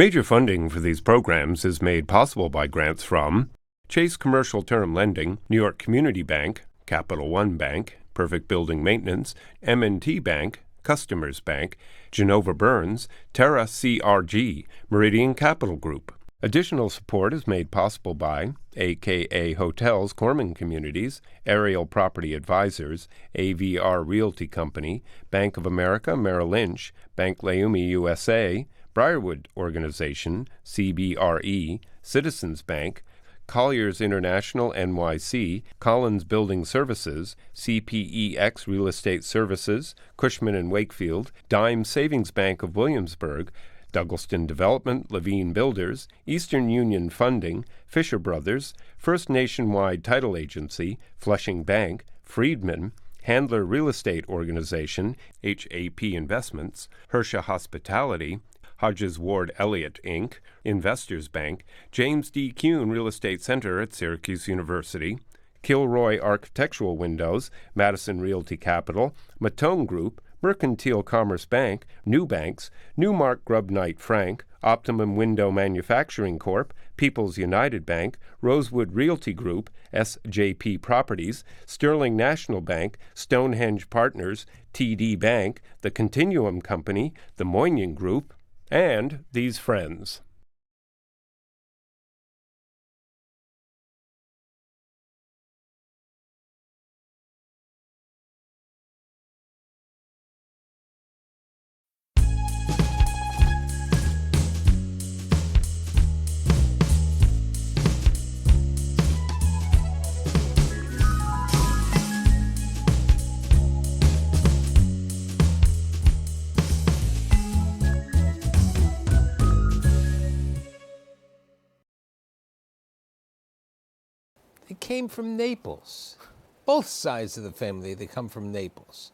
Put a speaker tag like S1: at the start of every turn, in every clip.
S1: Major funding for these programs is made possible by grants from Chase Commercial Term Lending, New York Community Bank, Capital One Bank, Perfect Building Maintenance, M&T Bank, Customers Bank, Genova Burns, Terra CRG, Meridian Capital Group. Additional support is made possible by AKA Hotels Corman Communities, Aerial Property Advisors, AVR Realty Company, Bank of America Merrill Lynch, Bank Leumi USA, Briarwood Organization, CBRE, Citizens Bank, Colliers International NYC, Collins Building Services, CPEX Real Estate Services, Cushman & Wakefield, Dime Savings Bank of Williamsburg, Douglaston Development, Levine Builders, Eastern Union Funding, Fisher Brothers, First Nationwide Title Agency, Flushing Bank, Friedman, Handler Real Estate Organization, HAP Investments, Hersha Hospitality, Hodges Ward Elliott, Inc., Investors Bank, James D. Kuhn Real Estate Center at Syracuse University, Kilroy Architectural Windows, Madison Realty Capital, Matone Group, Mercantile Commerce Bank, New Banks, Newmark Grubb Knight Frank, Optimum Window Manufacturing Corp., People's United Bank, Rosewood Realty Group, SJP Properties, Sterling National Bank, Stonehenge Partners, TD Bank, The Continuum Company, The Moynihan Group, and these friends.
S2: They came from Naples. Both sides of the family, they come from Naples.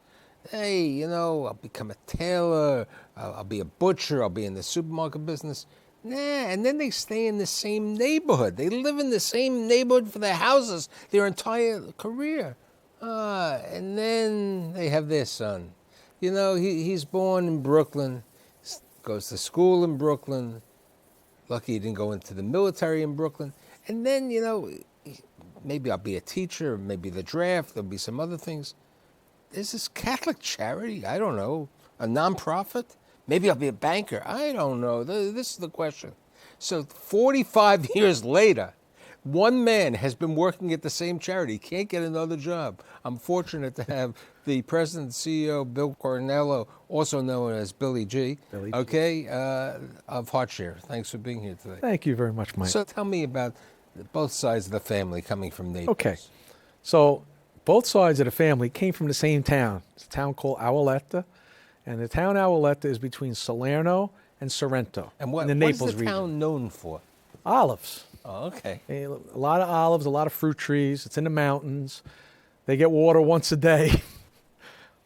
S2: Hey, I'll become a tailor, I'll be a butcher, I'll be in the supermarket business. Nah, and then they stay in the same neighborhood. They live in the same neighborhood for their houses their entire career. And then they have their son. He's born in Brooklyn, goes to school in Brooklyn. Lucky he didn't go into the military in Brooklyn. And then, maybe I'll be a teacher, maybe the draft, there'll be some other things. There's this Catholic charity, I don't know, a nonprofit. Maybe I'll be a banker, I don't know. This is the question. So 45 years later, one man has been working at the same charity, can't get another job. I'm fortunate to have the president and CEO, Bill Cornello, also known as Billy G, of HeartShare. Thanks for being here today.
S3: Thank you very much, Mike.
S2: So tell me about both sides of the family coming from Naples.
S3: Okay. So both sides of the family came from the same town. It's a town called Auletta. And the town Auletta is between Salerno and Sorrento
S2: in the
S3: Naples
S2: what's the
S3: region.
S2: Town known for?
S3: Olives.
S2: Oh, okay.
S3: A lot of olives, a lot of fruit trees. It's in the mountains. They get water once a day.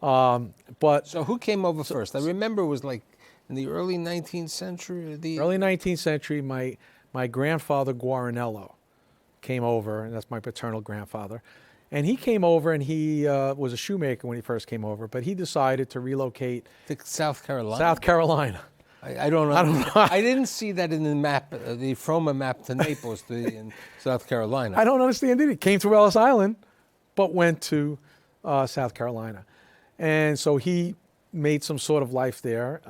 S2: So who came over first? I remember it was like in the early 19th century.
S3: Early 19th century, my grandfather Guarinello came over, and that's my paternal grandfather. And he came over, and he was a shoemaker when he first came over, but he decided to relocate
S2: to South Carolina.
S3: South Carolina.
S2: I don't know. I didn't see that in the map, the Froma map to Naples in South Carolina.
S3: I don't understand it. He came to Ellis Island, but went to South Carolina. And so he made some sort of life there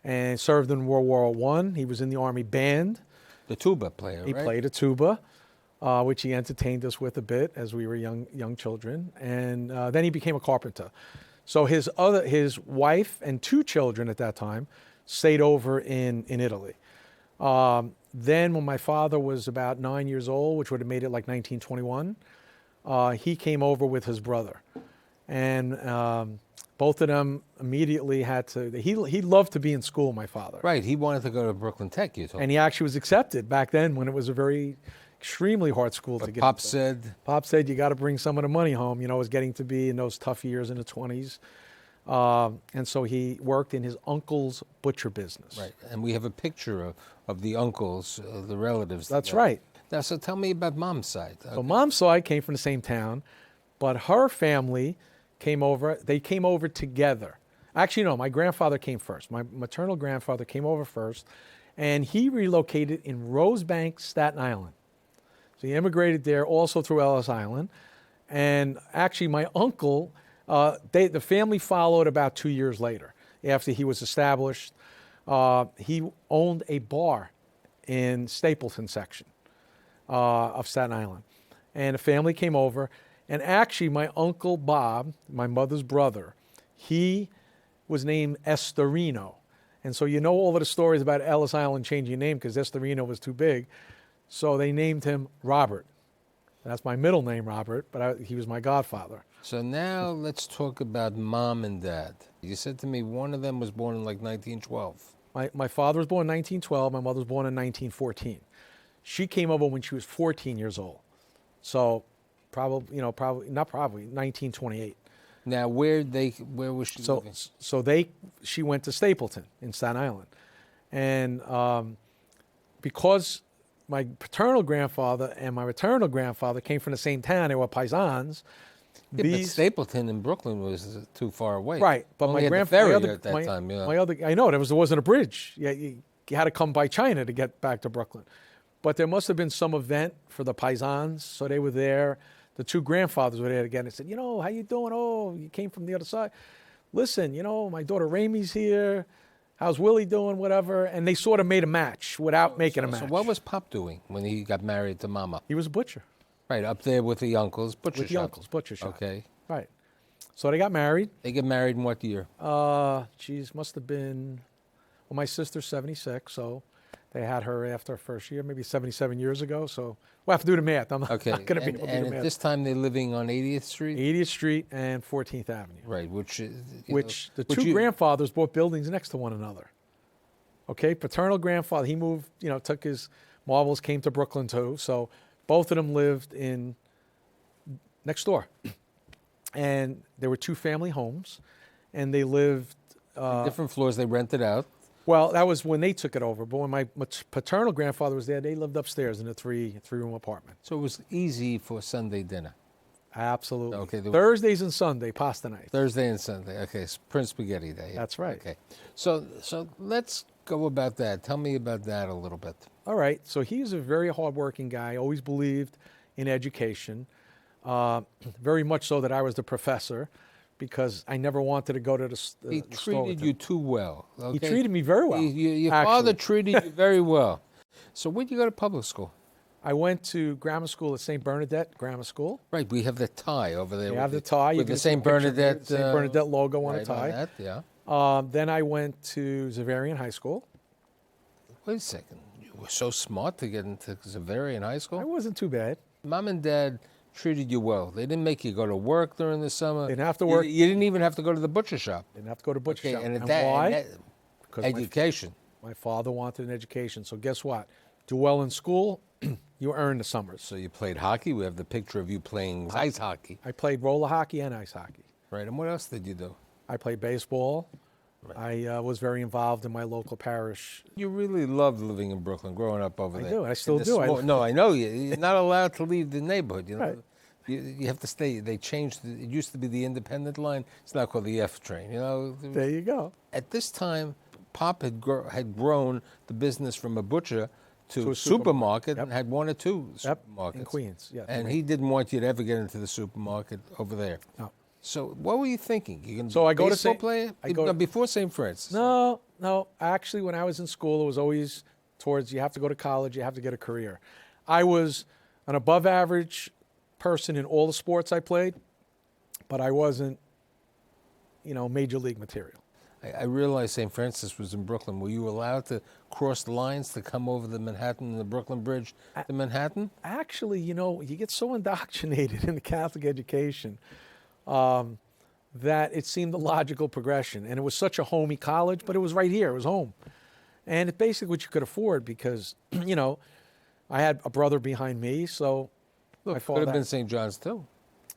S3: and served in World War I. He was in the Army band.
S2: The tuba player,
S3: He
S2: right?
S3: played a tuba, which he entertained us with a bit as we were young children. And then he became a carpenter. So his wife and two children at that time stayed over in Italy. Then when my father was about 9 years old, which would have made it like 1921, he came over with his brother. And both of them immediately had to, he loved to be in school, my father.
S2: Right, he wanted to go to Brooklyn Tech, you told me.
S3: And he actually was accepted back then when it was a very extremely hard school to get
S2: Pop
S3: into. Pop said you got to bring some of the money home, it was getting to be in those tough years in the 20s. And so he worked in his uncle's butcher business.
S2: Right, and we have a picture of the uncles, the relatives.
S3: That's right.
S2: Now, so tell me about Mom's side. Okay.
S3: So Mom's side came from the same town, but her family came over. They came over together. Actually, no, my grandfather came first. My maternal grandfather came over first, And he relocated in Rosebank, Staten Island. So he immigrated there also through Ellis Island. And actually, my uncle, the family followed about 2 years later after he was established. He owned a bar in Stapleton section of Staten Island. And a family came over. And actually, my uncle Bob, my mother's brother, he was named Estorino. And so you know all of the stories about Ellis Island changing name because Estorino was too big. So they named him Robert. That's my middle name, Robert, but he was my godfather.
S2: So now let's talk about mom and dad. You said to me one of them was born in like 1912.
S3: My father was born in 1912. My mother was born in 1914. She came over when she was 14 years old. So probably 1928.
S2: Now where was she living?
S3: So she went to Stapleton in Staten Island. And because my paternal grandfather and my maternal grandfather came from the same town, they were paisans.
S2: Yeah, but Stapleton in Brooklyn was too far away.
S3: Right, but
S2: Only
S3: my
S2: had the
S3: grandfather
S2: ferry at that time. Yeah.
S3: I know there wasn't a bridge. Yeah, you had to come by China to get back to Brooklyn. But there must have been some event for the paisans, so they were there. The two grandfathers were there again. They said, how you doing? Oh, you came from the other side. Listen, my daughter Ramey's here. How's Willie doing? Whatever. And they sort of made a match without making a match.
S2: So what was Pop doing when he got married to Mama?
S3: He was a butcher.
S2: Right, up there with the uncles, butcher shop.
S3: With the uncles, butcher shop.
S2: Okay.
S3: Right. So they got married.
S2: They get married in what year?
S3: Must have been, my sister's 76, so they had her after her first year, maybe 77 years ago. So we'll have to do the math. I'm not going to be able to do the math.
S2: And at this time, they're living on 80th Street?
S3: 80th Street and 14th Avenue.
S2: Right, which
S3: the two grandfathers bought buildings next to one another. Okay, paternal grandfather, he moved, took his marbles, came to Brooklyn too. So both of them lived next door. And there were two family homes, and they lived...
S2: different floors they rented out.
S3: Well, that was when they took it over. But when my paternal grandfather was there, they lived upstairs in a three-room apartment.
S2: So it was easy for Sunday dinner.
S3: Absolutely.
S2: Okay.
S3: Thursdays and Sunday, pasta night.
S2: Thursday and Sunday. Okay, Prince Spaghetti Day.
S3: That's right.
S2: Okay. So let's go about that. Tell me about that a little bit.
S3: All right. So he's a very hardworking guy, always believed in education, very much so that I was the professor because I never wanted to go to the store.
S2: He treated you too well. Okay?
S3: He treated me very well.
S2: Your father treated you very well. So where'd you go to public school?
S3: I went to grammar school at St. Bernadette Grammar School.
S2: Right, we have the tie over there.
S3: We have the tie.
S2: With the St. Bernadette.
S3: St. Bernadette logo on a tie.
S2: On that, yeah.
S3: Then I went to Xaverian High School.
S2: Wait a second. You were so smart to get into Xaverian High School?
S3: I wasn't too bad.
S2: Mom and Dad treated you well. They didn't make you go to work during the summer.
S3: Didn't have to work.
S2: You didn't even have to go to the butcher shop.
S3: Didn't have to go to butcher shop.
S2: And
S3: why?
S2: Because education.
S3: My father wanted an education. So guess what? Do well in school, you earn the summers.
S2: So you played hockey. We have the picture of you playing ice hockey.
S3: I played roller hockey and ice hockey.
S2: Right. And what else did you do?
S3: I played baseball. Right. I was very involved in my local parish.
S2: You really loved living in Brooklyn, growing up over there.
S3: I do. I still do.
S2: No, I know. You're not allowed to leave the neighborhood. You know?
S3: Right.
S2: You have to stay. They changed. It used to be the Independent line. It's now called the F train.
S3: There you go.
S2: At this time, Pop had grown the business from a butcher to a supermarket.
S3: Yep.
S2: And had one or two supermarkets.
S3: In Queens, yes.
S2: And he didn't want you to ever get into the supermarket over there.
S3: No.
S2: So what were you thinking? You going
S3: to be a
S2: baseball player? Before St. Francis?
S3: No. Actually, when I was in school, it was always towards you have to go to college, you have to get a career. I was an above average person in all the sports I played, but I wasn't, major league material.
S2: I realized St. Francis was in Brooklyn. Were you allowed to cross the lines to come over the Manhattan and the Brooklyn Bridge to Manhattan?
S3: Actually, you get so indoctrinated in the Catholic education that it seemed a logical progression. And it was such a homey college, but it was right here. It was home. And it's basically what you could afford because, I had a brother behind me, so
S2: Look, it could have been St. John's too.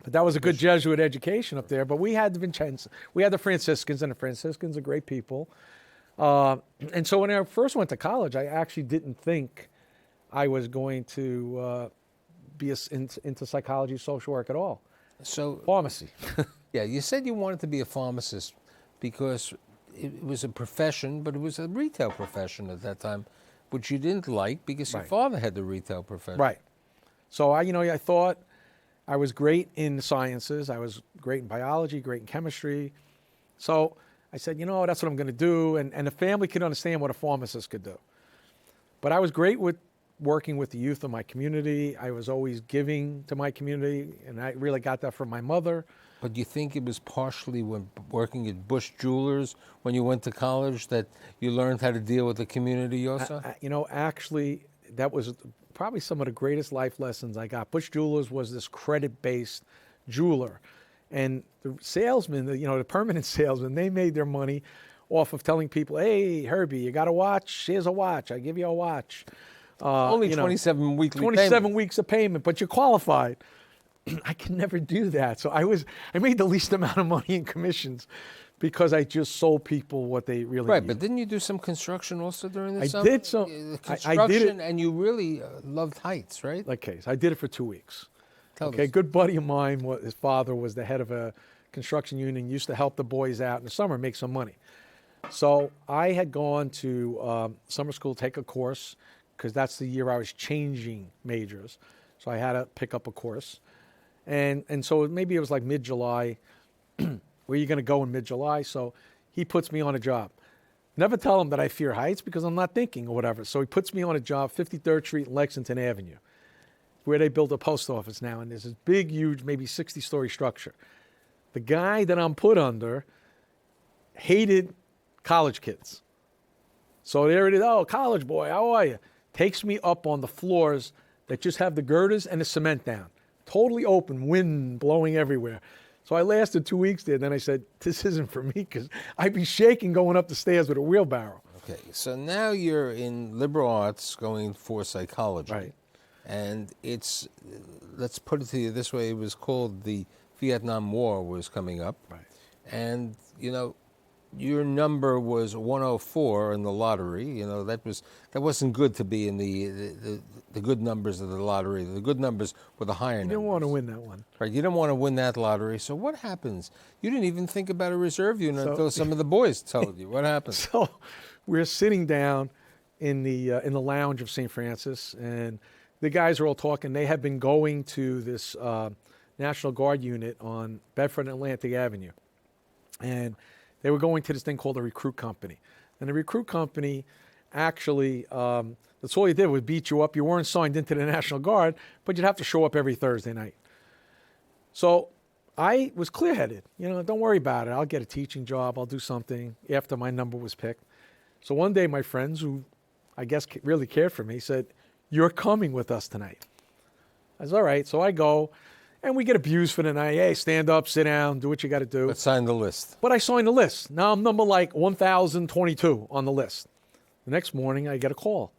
S3: But that was a good Jesuit education up there. But we had the Vincennes, we had the Franciscans, and the Franciscans are great people. And so when I first went to college, I actually didn't think I was going to be into psychology, social work at all.
S2: So
S3: pharmacy.
S2: Yeah, you said you wanted to be a pharmacist because it was a profession, but it was a retail profession at that time, which you didn't like because your
S3: Right.
S2: father had the retail profession.
S3: Right. So I thought I was great in the sciences. I was great in biology, great in chemistry. So I said, that's what I'm going to do. And the family could understand what a pharmacist could do. But I was great with working with the youth of my community. I was always giving to my community, and I really got that from my mother.
S2: But do you think it was partially when working at Bush Jewelers when you went to college that you learned how to deal with the community also?
S3: Actually, that was probably some of the greatest life lessons I got. Bush Jewelers was this credit-based jeweler. And the salesmen, the permanent salesmen, they made their money off of telling people, hey, Herbie, you got a watch? Here's a watch. I give you a watch.
S2: Only 27 weekly
S3: 27
S2: payment.
S3: weeks of payment, but you're qualified. I can never do that. So I made the least amount of money in commissions because I just sold people what they really
S2: Right,
S3: needed.
S2: but didn't you do some construction also during the
S3: I
S2: summer?
S3: did some.
S2: Construction,
S3: I did it.
S2: and you really loved heights, right?
S3: Okay, so I did it for 2 weeks.
S2: Tell
S3: Okay,
S2: us.
S3: good buddy of mine, his father was the head of a construction union, used to help the boys out in the summer, make some money. So I had gone to summer school, take a course, because that's the year I was changing majors. So I had to pick up a course. And so maybe it was like mid-July. Where are you going to go in mid-July? So he puts me on a job. Never tell him that I fear heights because I'm not thinking or whatever. So he puts me on a job, 53rd Street and Lexington Avenue, where they built a post office now. And there's this big, huge, maybe 60-story structure. The guy that I'm put under hated college kids. So there it is. Oh, college boy, how are you? Takes me up on the floors that just have the girders and the cement down. Totally open, wind blowing everywhere. So I lasted 2 weeks there. Then I said, this isn't for me because I'd be shaking going up the stairs with a wheelbarrow.
S2: Okay, so now you're in liberal arts going for psychology.
S3: Right.
S2: And it's, let's put it to you this way, it was called the Vietnam War was coming up.
S3: Right.
S2: And, your number was 104 in the lottery. That wasn't good to be in the good numbers of the lottery. The good numbers were the higher
S3: You
S2: numbers.
S3: didn't want to win that one.
S2: Right, you didn't want to win that lottery. So what happens? You didn't even think about a reserve unit
S3: So-
S2: until some of the boys told you. What happened?
S3: So we're sitting down in the lounge of St. Francis, and the guys are all talking. They have been going to this National Guard unit on Bedford and Atlantic Avenue, and they were going to this thing called a recruit company. And the recruit company actually, that's all you did was beat you up. You weren't signed into the National Guard, but you'd have to show up every Thursday night. So I was clear-headed. Don't worry about it. I'll get a teaching job. I'll do something after my number was picked. So one day my friends, who I guess really cared for me, said, you're coming with us tonight. I said, all right. So I go, and we get abused for the night. Hey, stand up, sit down, do what you got to do.
S2: Let's sign the list.
S3: But I signed the list. Now I'm number like 1022 on the list. The next morning, I get a call.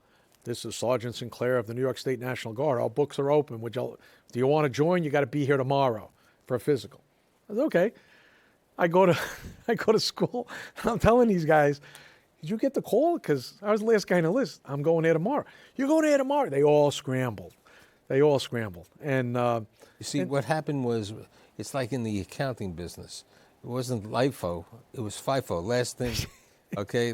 S3: This is Sergeant Sinclair of the New York State National Guard. Our books are open. Do you want to join? You got to be here tomorrow for a physical. I said, okay. I go to school. And I'm telling these guys, did you get the call? Because I was the last guy on the list. I'm going there tomorrow. You're going there tomorrow. They all scrambled. And
S2: You see, what happened was, it's like in the accounting business. It wasn't LIFO, it was FIFO, last in,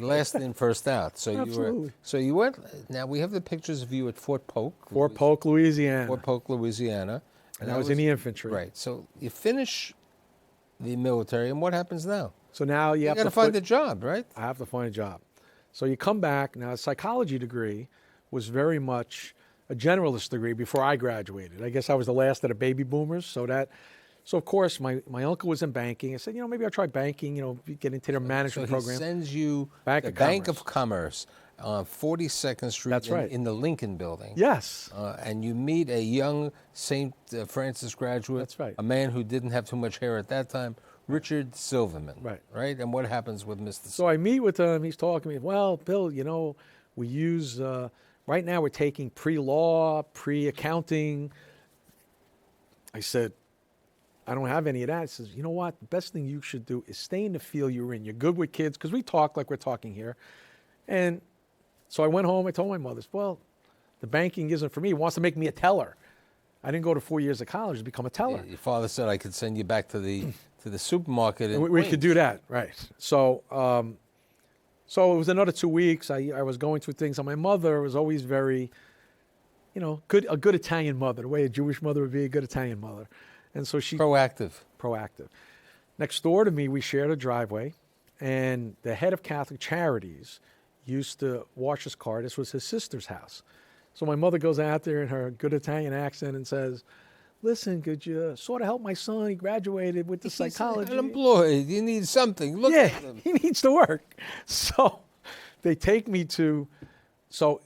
S2: last in, first out. So
S3: Absolutely.
S2: you went, now we have the pictures of you at Fort Polk.
S3: Fort Polk, Louisiana.
S2: Fort Polk, Louisiana.
S3: And I was in the infantry.
S2: Right, so you finish the military, and what happens now?
S3: So now you have
S2: got to find a job, right?
S3: I have to find a job. So you come back. Now, a psychology degree was very much a generalist degree before I graduated. I guess I was the last of the baby boomers. So of course, my uncle was in banking. I said, maybe I'll try banking, get into their management
S2: So he
S3: program.
S2: sends you
S3: Bank
S2: the
S3: of
S2: Bank
S3: Commerce.
S2: of Commerce on 42nd Street
S3: That's right.
S2: in the Lincoln Building.
S3: Yes.
S2: And you meet a young St. Francis graduate.
S3: That's right.
S2: A man who didn't have too much hair at that time, Richard Silverman.
S3: Right.
S2: Right? And what happens with Mr.
S3: So I meet with him. He's talking to me. Well, Bill, we use, right now we're taking pre-law, pre-accounting. I said, I don't have any of that. He says, you know what? The best thing you should do is stay in the field you're in. You're good with kids, because we talk like we're talking here. And so I went home. I told my mother, well, the banking isn't for me. He wants to make me a teller. I didn't go to 4 years of college to become a teller.
S2: Your father said I could send you back to the supermarket.
S3: And we could do that, right. So So it was another 2 weeks. I was going through things, and my mother was always very, a good Italian mother, the way a Jewish mother would be, a good Italian mother. And so she
S2: Proactive.
S3: proactive. Next door to me, we shared a driveway, and the head of Catholic Charities used to wash his car. This was his sister's house. So my mother goes out there in her good Italian accent and says, listen, could you sort of help my son? He graduated with the psychology.
S2: He's unemployed. You need something. Look
S3: Yeah,
S2: at him.
S3: he needs to work. So they take me to, so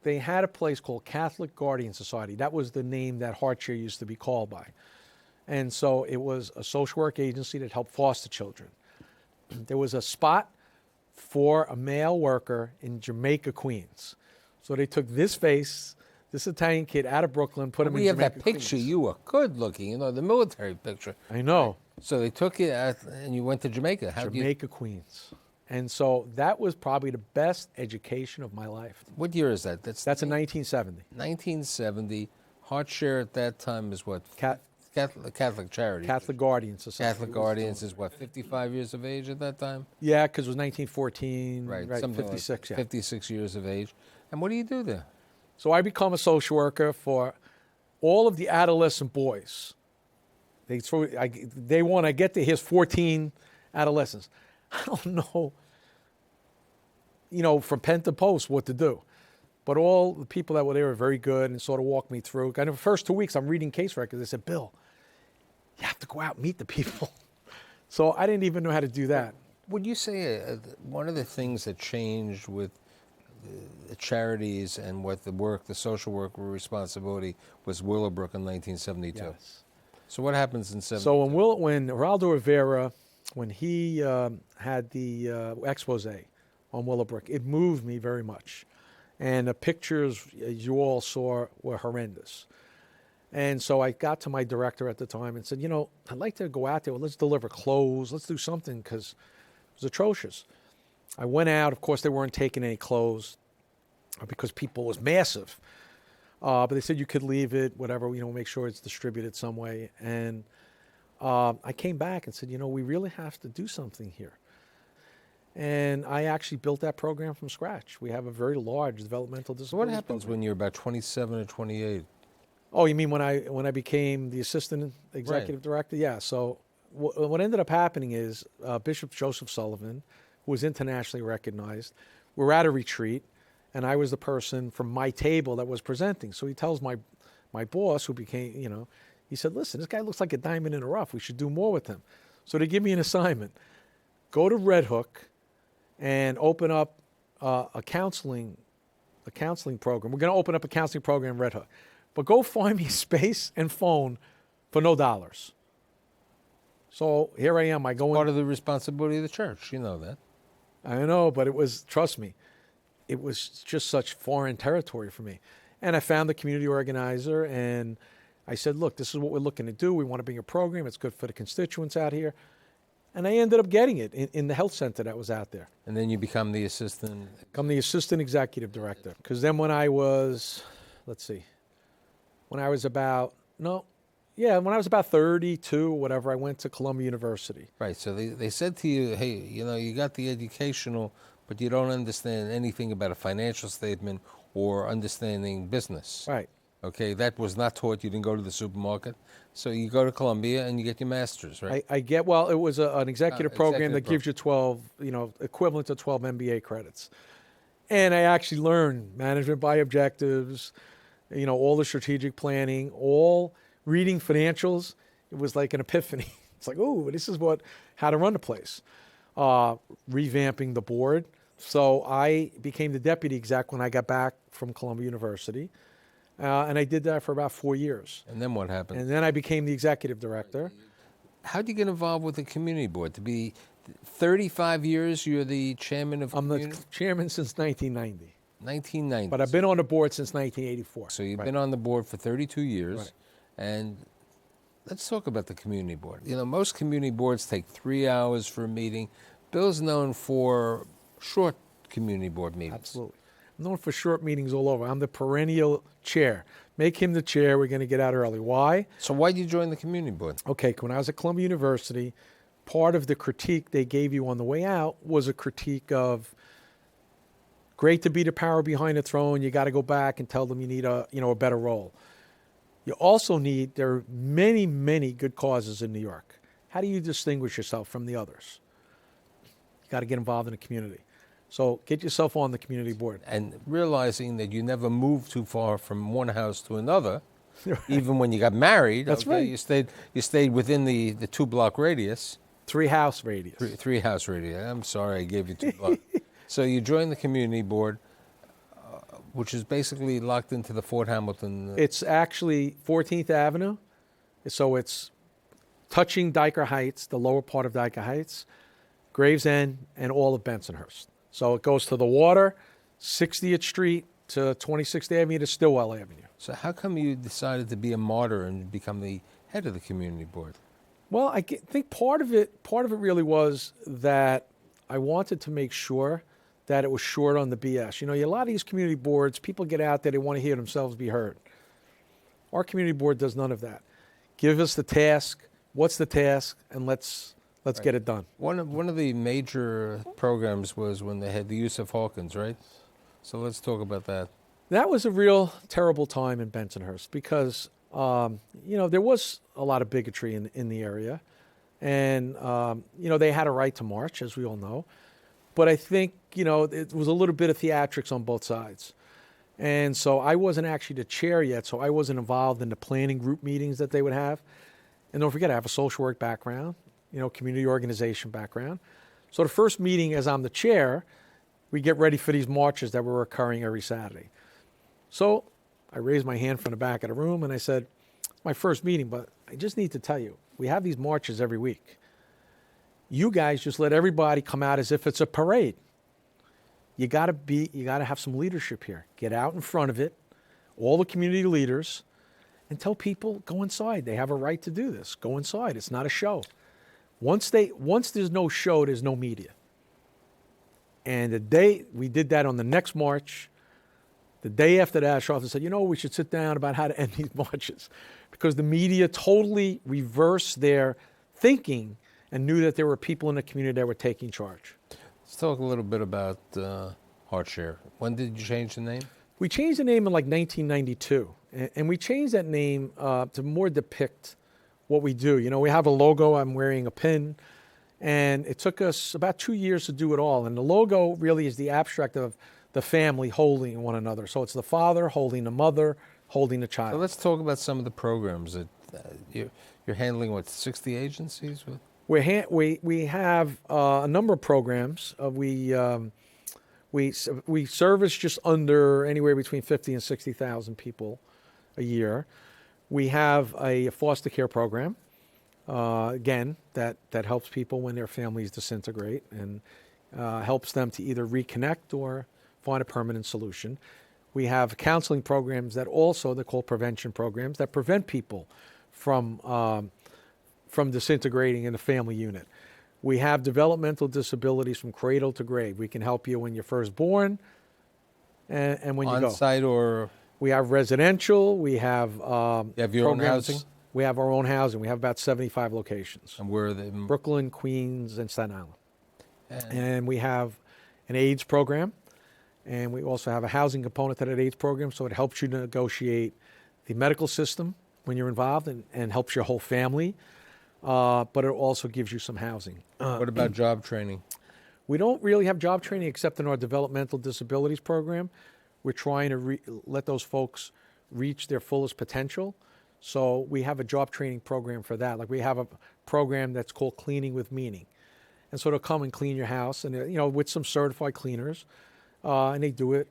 S3: they had a place called Catholic Guardian Society. That was the name that HeartShare used to be called by. And so it was a social work agency that helped foster children. There was a spot for a male worker in Jamaica, Queens. So they took this face, this Italian kid out of Brooklyn, put him in
S2: We have
S3: Jamaica,
S2: that picture.
S3: Queens.
S2: You were good looking, the military picture.
S3: I know.
S2: So they took you out, and you went to Jamaica.
S3: Jamaica, Queens. And so that was probably the best education of my life.
S2: What year is that?
S3: That's in 1970.
S2: 1970. HeartShare at that time is what? Catholic Charity.
S3: Catholic Guardian Society.
S2: Catholic Guardians is what? 55 years of age at that time.
S3: Yeah, because it was 1914,
S2: Right.
S3: right?
S2: Something
S3: 56,
S2: like
S3: yeah.
S2: 56 years of age. And what do you do there?
S3: So I become a social worker for all of the adolescent boys. They want to get to his 14 adolescents. I don't know, from pen to post what to do. But all the people that were there were very good and sort of walked me through. And the first 2 weeks, I'm reading case records. They said, Bill, you have to go out and meet the people. So I didn't even know how to do that.
S2: Would you say one of the things that changed with the charities and what the social work responsibility was Willowbrook in 1972?
S3: Yes.
S2: So what happens in 72?
S3: So when Geraldo Rivera, when he had the expose on Willowbrook, it moved me very much. And the pictures, as you all saw, were horrendous. And so I got to my director at the time and said, I'd like to go out there. Well, let's deliver clothes. Let's do something, because it was atrocious. I went out. Of course, they weren't taking any clothes because people was massive. But they said you could leave it, whatever, make sure it's distributed some way. And I came back and said, we really have to do something here. And I actually built that program from scratch. We have a very large developmental disabilities
S2: So what happens
S3: program.
S2: when you're about 27 or 28?
S3: Oh, you mean when I became the assistant executive director? Yeah. So what ended up happening is Bishop Joseph Sullivan, who was internationally recognized, we're at a retreat, and I was the person from my table that was presenting. So he tells my boss, who became, he said, listen, this guy looks like a diamond in the rough. We should do more with him. So they give me an assignment. Go to Red Hook and open up a counseling program. We're going to open up a counseling program in Red Hook. But go find me space and phone for no dollars. So here I am. I go
S2: Part
S3: in.
S2: of the responsibility of the church. You know that.
S3: I know, but it was, trust me, it was just such foreign territory for me. And I found the community organizer, and I said, look, this is what we're looking to do. We want to bring a program. It's good for the constituents out here. And I ended up getting it in the health center that was out there.
S2: And then you become the assistant.
S3: I'm the assistant executive director. Because then when I was, when I was about 32 or whatever, I went to Columbia University.
S2: Right. So they said to you, hey, you got the educational, but you don't understand anything about a financial statement or understanding business.
S3: Right.
S2: Okay, that was not taught. You didn't go to the supermarket. So you go to Columbia and you get your master's, right?
S3: It was an executive program that
S2: executive
S3: gives you 12, equivalent to 12 MBA credits. And I actually learned management by objectives, all the strategic planning, all reading financials. It was like an epiphany. It's like, oh, this is how to run the place. Revamping the board. So I became the deputy exec when I got back from Columbia University. And I did that for about 4 years.
S2: And then what happened?
S3: And then I became the executive director.
S2: How do you get involved with the community board? To be 35 years, you're the chairman of
S3: I'm
S2: community?
S3: the chairman since 1990.
S2: 1990.
S3: But I've been on the board since 1984.
S2: So you've
S3: Right.
S2: been on the board for 32 years.
S3: Right.
S2: And let's talk about the community board. Most community boards take 3 hours for a meeting. Bill's known for short community board meetings.
S3: Absolutely. I'm known for short meetings all over. I'm the perennial chair. Make him the chair. We're going to get out early. Why?
S2: So why did you join the community board?
S3: Okay, when I was at Columbia University, part of the critique they gave you on the way out was a critique of Great to be the power behind the throne. You got to go back and tell them you need a better role. You also need, there are many, many good causes in New York. How do you distinguish yourself from the others? You got to get involved in the community. So get yourself on the community board.
S2: And realizing that you never moved too far from one house to another, even when you got married.
S3: That's right.
S2: You stayed within the 2-block radius.
S3: 3-house radius.
S2: Three house radius. I'm sorry I gave you 2 blocks. So you joined the community board, which is basically locked into the Fort Hamilton.
S3: It's actually 14th Avenue. So it's touching Dyker Heights, the lower part of Dyker Heights, Gravesend, and all of Bensonhurst. So it goes to the water, 60th Street to 26th Avenue to Stillwell Avenue.
S2: So how come you decided to be a martyr and become the head of the community board?
S3: Well, I think part of it really was that I wanted to make sure that it was short on the BS. A lot of these community boards, people get out there, they want to hear themselves be heard. Our community board does none of that. Give us the task, what's the task, and let's get it done.
S2: One of the major programs was when they had the use of Hawkins, right? So let's talk about that.
S3: That was a real terrible time in Bensonhurst because, there was a lot of bigotry in the area. And, they had a right to march, as we all know. But I think, it was a little bit of theatrics on both sides. And so I wasn't actually the chair yet, so I wasn't involved in the planning group meetings that they would have. And don't forget, I have a social work background, community organization background. So the first meeting, as I'm the chair, we get ready for these marches that were occurring every Saturday. So I raised my hand from the back of the room and I said, it's my first meeting, but I just need to tell you, we have these marches every week. You guys just let everybody come out as if it's a parade. You got to have some leadership here. Get out in front of it, all the community leaders, and tell people, go inside. They have a right to do this. Go inside. It's not a show. Once there's no show, there's no media. And the day we did that on the next march, the day after that, Sharpton said, we should sit down about how to end these marches. Because the media totally reversed their thinking and knew that there were people in the community that were taking charge.
S2: Let's talk a little bit about HeartShare. When did you change the name?
S3: We changed the name in 1992. And we changed that name to more depict what we do. We have a logo. I'm wearing a pin. And it took us about 2 years to do it all. And the logo really is the abstract of the family holding one another. So it's the father holding the mother, holding the child.
S2: So let's talk about some of the programs that you're handling. 60 agencies?
S3: We have a number of programs. We service just under anywhere between 50 and 60,000 people a year. We have a foster care program, again, that helps people when their families disintegrate and helps them to either reconnect or find a permanent solution. We have counseling programs that also, they're called prevention programs, that prevent people from disintegrating in the family unit. We have developmental disabilities from cradle to grave. We can help you when you're first born and when you go.
S2: On-site or?
S3: We have residential. We have
S2: you have your own housing?
S3: We have our own housing. We have about 75 locations.
S2: And where are they?
S3: Brooklyn, Queens, and Staten Island. And we have an AIDS program. And we also have a housing component to that AIDS program, so it helps you negotiate the medical system when you're involved and helps your whole family. But it also gives you some housing.
S2: What about job training?
S3: We don't really have job training except in our developmental disabilities program. We're trying to let those folks reach their fullest potential. So we have a job training program for that. Like we have a program that's called Cleaning with Meaning. And so they'll come and clean your house and, with some certified cleaners. And they do it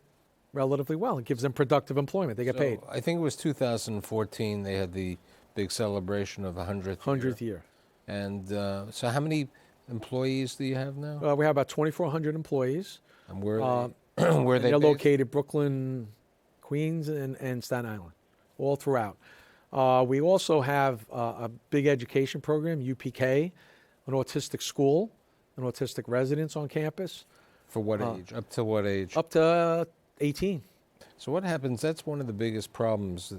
S3: relatively well. It gives them productive employment. They get paid.
S2: I think it was 2014 they had the big celebration of the 100th
S3: year.
S2: And so how many employees do you have now?
S3: We have about 2,400 employees.
S2: And where are they
S3: they're
S2: based?
S3: located Brooklyn, Queens, and Staten Island, all throughout. We also have a big education program, UPK, an autistic school, an autistic residence on campus.
S2: For what age? Up to what age?
S3: Up to 18.
S2: So what happens? That's one of the biggest problems.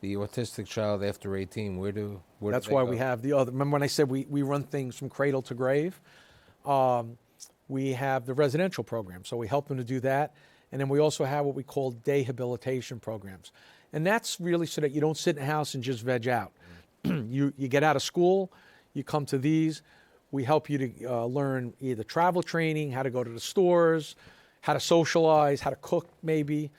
S2: The autistic child after 18. That's
S3: why we have the other. Remember when I said we run things from cradle to grave? We have the residential program, so we help them to do that. And then we also have what we call dehabilitation programs. And that's really so that you don't sit in the house and just veg out. You get out of school, you come to these. We help you to learn either travel training, how to go to the stores, how to socialize, how to cook maybe,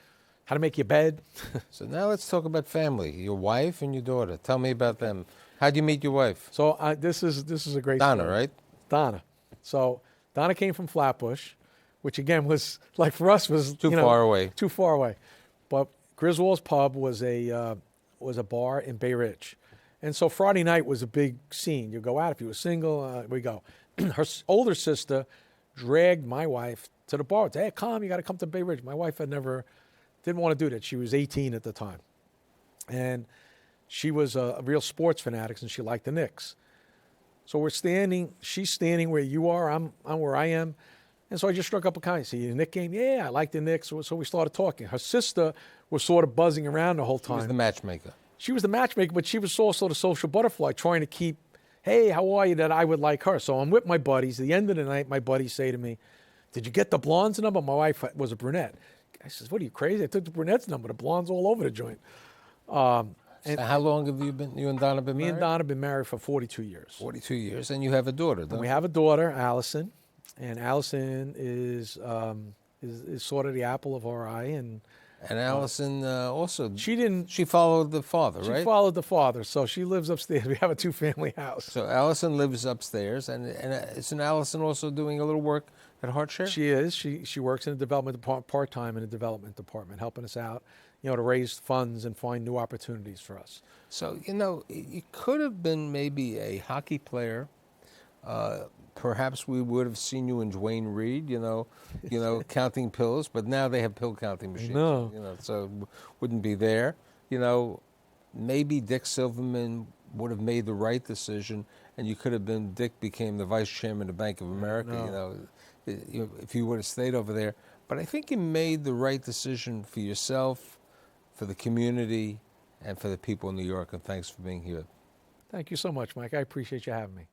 S3: how to make your bed.
S2: So now let's talk about family. Your wife and your daughter. Tell me about them. How'd you meet your wife?
S3: So this is a great
S2: Donna,
S3: story.
S2: right?
S3: Donna. So Donna came from Flatbush, which again was like for us was
S2: Too far away.
S3: Too far away. But Griswold's Pub was a bar in Bay Ridge, and so Friday night was a big scene. You go out if you were single. We go. Her older sister dragged my wife to the bar. Hey, come! You got to come to Bay Ridge. My wife didn't want to do that. She was 18 at the time, and she was a real sports fanatic, and she liked the Knicks. So we're standing. She's standing where you are. I'm where I am. And so I just struck up a conversation. See the Knicks game? Yeah, I like the Knicks. So we started talking. Her sister was sort of buzzing around the whole time.
S2: She was the matchmaker.
S3: She was the matchmaker, but she was also the social butterfly, trying to keep, hey, how are you, that I would like her. So I'm with my buddies. At the end of the night, my buddies say to me, did you get the blonde's number? My wife was a brunette. I says, what are you, crazy? I took the brunette's number. The blonde's all over the joint.
S2: So how long have you and Donna been married?
S3: Me and Donna have been married for 42 years.
S2: 42 years. And you have a daughter, don't
S3: And we
S2: you?
S3: have a daughter, Allison. And Allison is sort of the apple of our eye. And
S2: Allison also,
S3: she
S2: she followed the father,
S3: She
S2: right?
S3: followed the father, so she lives upstairs. We have a two-family house.
S2: So Allison lives upstairs, and isn't Allison also doing a little work at HeartShare?
S3: She is. She works in the development department, part-time in the development department, helping us out, to raise funds and find new opportunities for us.
S2: So, you could have been maybe a hockey player. Perhaps we would have seen you in Dwayne Reed, counting pills, but now they have pill counting machines.
S3: know.
S2: So wouldn't be there. Maybe Dick Silverman would have made the right decision, and you could have been, Dick became the vice chairman of Bank of America, if you would have stayed over there. But I think you made the right decision for yourself, for the community, and for the people in New York, and thanks for being here.
S3: Thank you so much, Mike. I appreciate you having me.